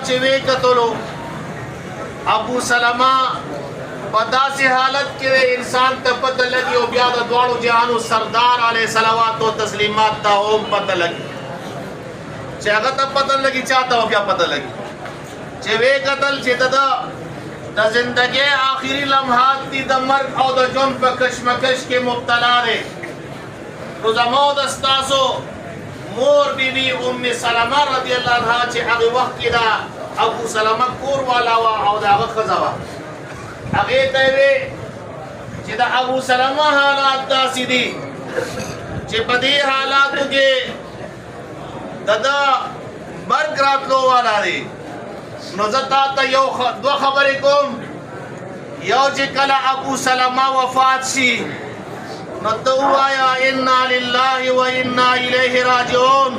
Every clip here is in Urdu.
چې وی کتلو ابو سلمہ پدا سے حالت کې انسان ته پته لګي او بیا د دواړو جهانو سردار علیه صلوات او تسلیمات ته هم پته لګي چې هغه ته پته لګي چاته بیا پته لګي چې وی قتل چې د زندګۍ آخري لمحات دي د مرګ او د ژوند په کشمکش کې مبتلا دی نو زمو د ستاسو مور بیبي ام سلمہ رضی الله عنها چې هغه وخت کې دا ابو سلمہ کور والا وا او دا هغه خزا وا هغه ته وی چې دا ابو سلمہ حالات داسې دي چې په دې حالاتو کې ددا مرګ راتلو والا دی نو زتا ته یو دو خبرې کوم یو چې کله ابو سلمہ وفات شي نو ته وایا انا لله و انا الیه راجعون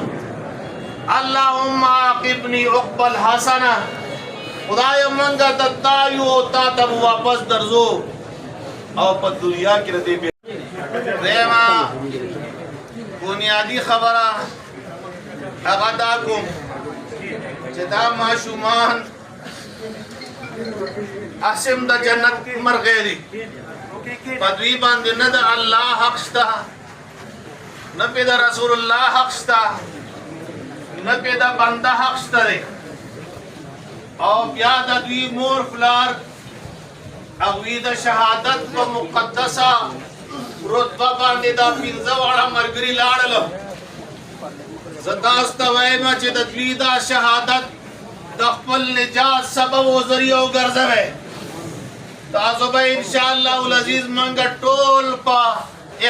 اللهم عاقبني عقبال حسنه خدای منګه د تایو تا ته واپس درځو او په دنیا کې ردی به دیما بنیادی خبره هغه دا کوم چې دا ماشومان اسم د جنت مرغې دي پدوی باندې نه د الله حق شته نه په د رسول الله حق شته نه په د بنده حق شته او بیا د دوی مور فلار او د شهادت په مقدسه رتبه باندې دا 15 واړه مرګري لاړل زداسته وایم چې د دوی دا شهادت د خپل نجات سبب او ذریعہ وګرځوي تاسو به ان شاء الله العزیز منګه ټول په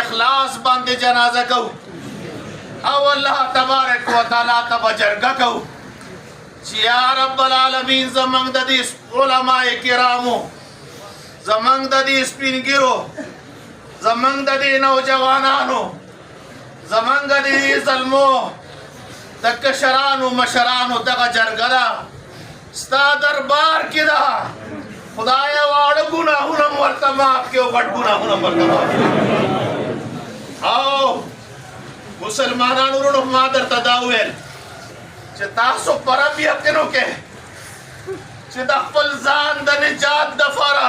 اخلاص باندې جنازه کو او الله تبارک وتعالى ته بجرګه کو چې یا رب العالمین زمنګ د دې علماء کرامو زمنګ د دې سپینګرو زمنګ د دې نوجوانانو زمنګ د دې ظلمو د کشرانو مشرانو دغه جرګه ستا دربار کې دا خدایا واړه ګناهونه ورته معاف کړي او غټ ګناهونه ورته معاف کړي او مسلمانانو ورونو ما درته دا وویل چې تاسو پرم یقین وکړئ چې د خپل ځان د نجات دپاره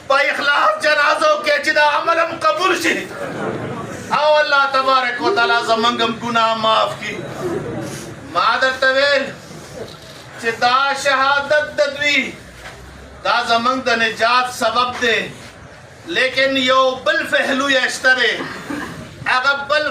په اخلاص جنازو کې چې دا عمل هم قبول شي او الله تبارک وتعالی زمونږ هم ګناه معاف کړي ما درته ویل چې دا شهادت د دوی دا زمنګ د نجات سبب دی لیکن یو بل پهلو یې شته دی هغه بل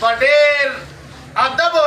په ډېر ادب او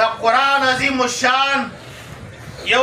د قرآن عظیم الشان یو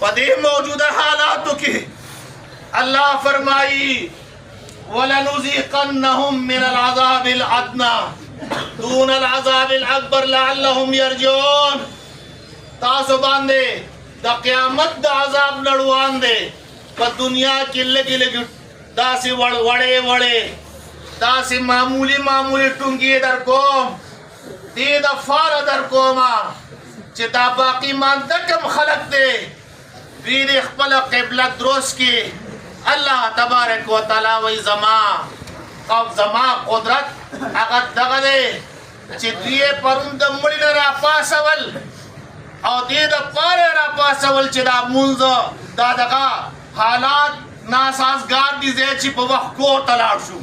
په دې موجوده حالاتو کې الله فرمایي ولنذيقنهم من العذاب الادنى دون العذاب الاكبر لعلهم يرجعون تاسو باندې د قیامت د عذاب لړوان دي په دنیا کې لګي لګي داسې وړې داسې معمولی ټونګي در کوم دې د فار در کوما چې دا باقی مانده کم خلق دي وی خپل قبله درست کې الله تبارک وتعالى وی زما قدرت هغه دغه دی چې دوی پرون د مړي نه راپاسول او دې د پاره راپاسول چې دا مونځ دا دغه حالات ناسازګار دي چې په وخت کور ته لاړ شو